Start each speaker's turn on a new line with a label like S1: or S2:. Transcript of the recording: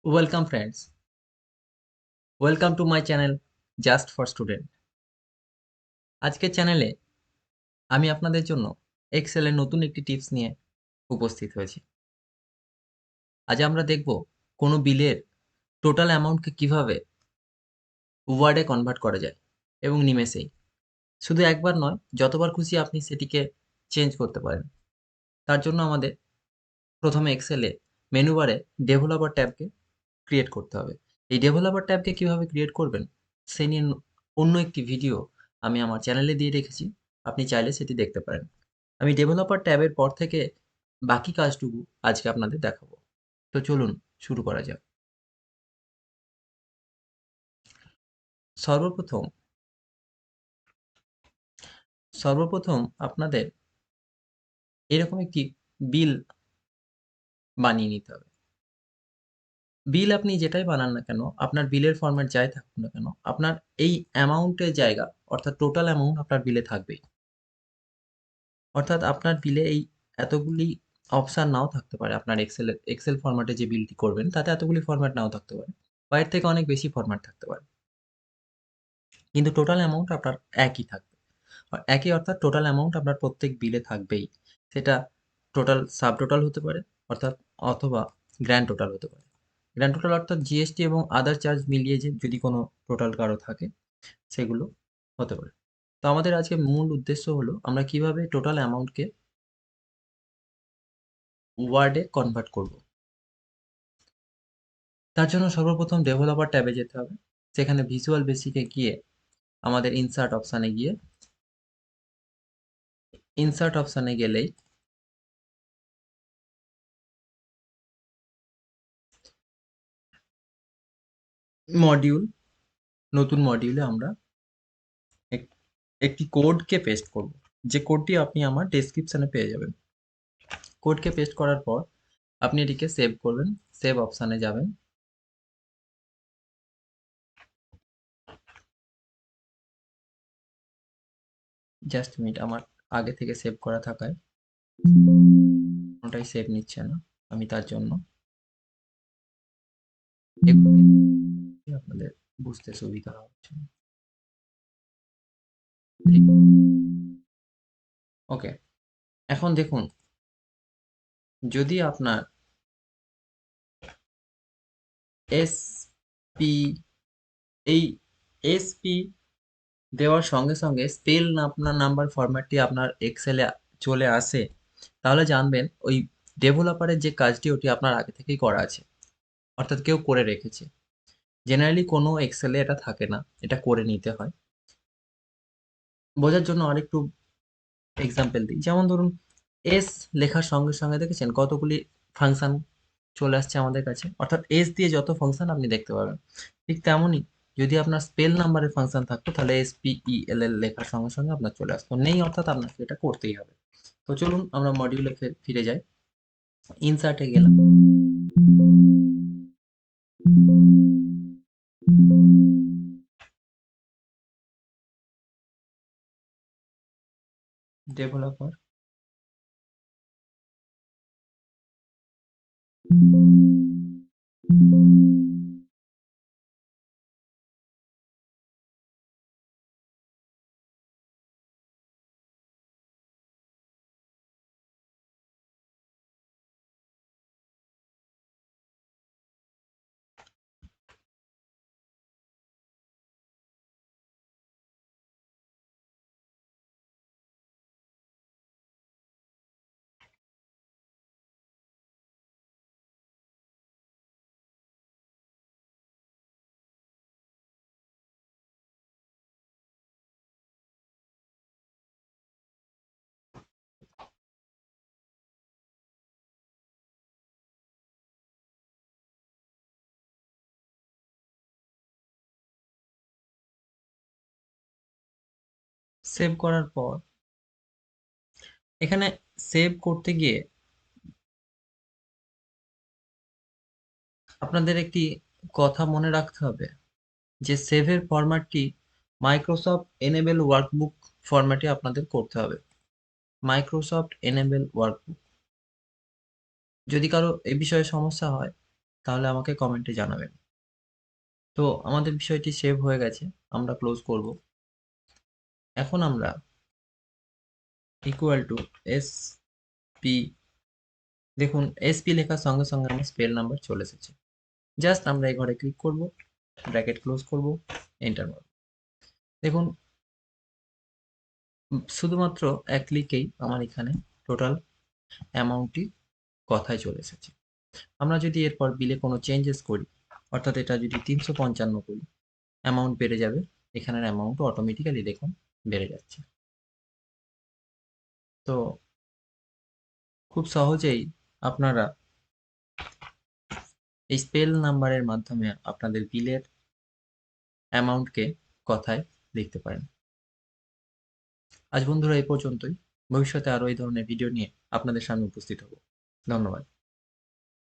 S1: Welcome friends. Welcome to my channel Just for Student. আজকের চ্যানেলে আমি আপনাদের জন্য এক্সেলের নতুন একটি টিপস নিয়ে উপস্থিত হয়েছি। আজ আমরা দেখব কোনো বিলের টোটাল অ্যামাউন্টকে কিভাবে ওয়ার্ডে কনভার্ট করা যায় এবং নিমেষেই। শুধু একবার নয়, যতবার খুশি আপনি সেটিকে চেঞ্জ করতে পারেন। তার জন্য আমাদের প্রথমে এক্সেলে মেনু বারে ডেভেলপার ট্যাবকে ক্রিয়েট করতে হবে। এই ডেভেলপার ট্যাবকে কিভাবে ক্রিয়েট করবেন সে নিয়ে অন্য একটি ভিডিও আমি আমার চ্যানেলে দিয়ে রেখেছি। আপনি চাইলে সেটি দেখতে পারেন। আমি ডেভেলপার ট্যাবের পর থেকে বাকি কাজটুকু আজকে আপনাদের দেখাবো। তো চলুন শুরু করা যাক। সর্বপ্রথম সর্বপ্রথম আপনাদের এরকম একটি বিল বানিয়ে নিতে হবে। বিল আপনি যেটাই বানান না কেন, আপনার বিলের ফরম্যাট যাই থাকুক না কেন, আপনার এই অ্যামাউন্টের জায়গা অর্থাৎ টোটাল অ্যামাউন্ট আপনার বিলে থাকবেই। অর্থাৎ আপনার বিলে এই এতগুলি অপশন নাও থাকতে পারে। আপনার এক্সেল ফরম্যাটে যে বিলটি করবেন তাতে এতগুলি ফরম্যাট নাও থাকতে পারে। বা এর থেকে অনেক বেশি ফরম্যাট থাকতে পারে। কিন্তু টোটাল অ্যামাউন্ট আপনার একই থাকবে। একই অর্থাৎ টোটাল অ্যামাউন্ট আপনার প্রত্যেক বিলে থাকবেই। সেটা টোটাল সাবটোটাল হতে পারে অর্থাৎ অথবা গ্র্যান্ড টোটাল হতে পারে। গ্র্যান্ড টোটাল অর্থাৎ জিএসটি এবং আদার চার্জ মিলিয়ে যে যদি কোনো টোটাল কারো থাকে সেগুলো হতে পারে। তো আমাদের আজকে মূল উদ্দেশ্য হলো আমরা কিভাবে টোটাল অ্যামাউন্টকে ওয়ার্ডে কনভার্ট করব। তার জন্য সর্বপ্রথম ডেভেলপার ট্যাবে যেতে হবে। সেখানে ভিজুয়াল বেসিকে গিয়ে আমাদের ইনসার্ট অপশানে গেলেই মডিউল, নতুন মডিউলে আমরা একটি কোডকে পেস্ট করব, যে কোডটি আপনি আমার ডেসক্রিপশনে পেয়ে যাবেন। কোডকে পেস্ট করার পর আপনি এটিকে সেভ করবেন। সেভ অপশানে যাবেন। জাস্ট মিনিট, আমার আগে থেকে সেভ করা থাকায় কোনোটাই সেভ নিচ্ছে না। আমি তার জন্য এগুলোকে আপনাদের বুঝতে সুবিধা হচ্ছে। ওকে, এখন দেখুন, যদি আপনার এসপি এই এসপি দেওয়ার সঙ্গে সঙ্গে স্পেল আপনার নাম্বার ফরম্যাটটি আপনার এক্সেলে চলে আসে, তাহলে জানবেন ওই ডেভেলপারের যে কাজটি ওটি আপনার আগে থেকেই করা আছে, অর্থাৎ কেউ করে রেখেছে। জেনারেলি কোনো এক্সেলে এটা থাকে না, এটা করে নিতে হয়। বোঝার জন্য আরেকটু এক্সাম্পল দিই, যেমন ধরুন এস লেখার সঙ্গে সঙ্গে দেখেছেন কতগুলি ফাংশন চলে আসছে আমাদের কাছে, অর্থাৎ এস দিয়ে যত ফাংশন আপনি দেখতে পাবেন। ঠিক তেমনই যদি আপনার স্পেল নাম্বারের ফাংশন থাকতো তাহলে SPELL লেখার সঙ্গে সঙ্গে আপনার চলে আসতো। নেই অর্থাৎ আপনাকে এটা করতেই হবে। তো চলুন আমরা মডিউলে ফিরে যাই। ইনসার্টে গেলাম। ডেভেলপার, সেভ করার পর এখানে সেভ করতে গিয়ে আপনাদের একটি কথা মনে রাখতে হবে যে সেভের ফরম্যাটটি মাইক্রোসফট এনেবল ওয়ার্কবুক ফরম্যাটে আপনাদের করতে হবে। Microsoft enable workbook. যদি কারো এ বিষয়ে সমস্যা হয় তাহলে আমাকে কমেন্টে জানাবেন। তো আমাদের বিষয়টি সেভ হয়ে গেছে, আমরা ক্লোজ করব। এখন আমরা ইকুয়াল টু এস পি, দেখুন এসপি লেখার সঙ্গে সঙ্গে আমার স্পেল নাম্বার চলে এসেছে। জাস্ট আমরা এই ঘরে ক্লিক করব, ব্র্যাকেট ক্লোজ করব, এন্টার মারব। দেখুন শুধুমাত্র এক ক্লিকেই আমার এখানে টোটাল অ্যামাউন্টটি কথায় চলে এসেছে। আমরা যদি এরপর বিলে কোনো চেঞ্জেস করি, অর্থাৎ এটা যদি 355 করি, অ্যামাউন্ট বেড়ে যাবে। এখানের অ্যামাউন্টও অটোমেটিক্যালি দেখুন বেড়ে যাচ্ছে। তো খুব সহজেই আপনারা এই স্পেল নাম্বারের মাধ্যমে আপনাদের বিলের অ্যামাউন্টকে কথায় লিখতে পারেন। আজ বন্ধুরা এই পর্যন্তই। ভবিষ্যতে আরো এই ধরনের ভিডিও নিয়ে আপনাদের সামনে উপস্থিত হব। ধন্যবাদ।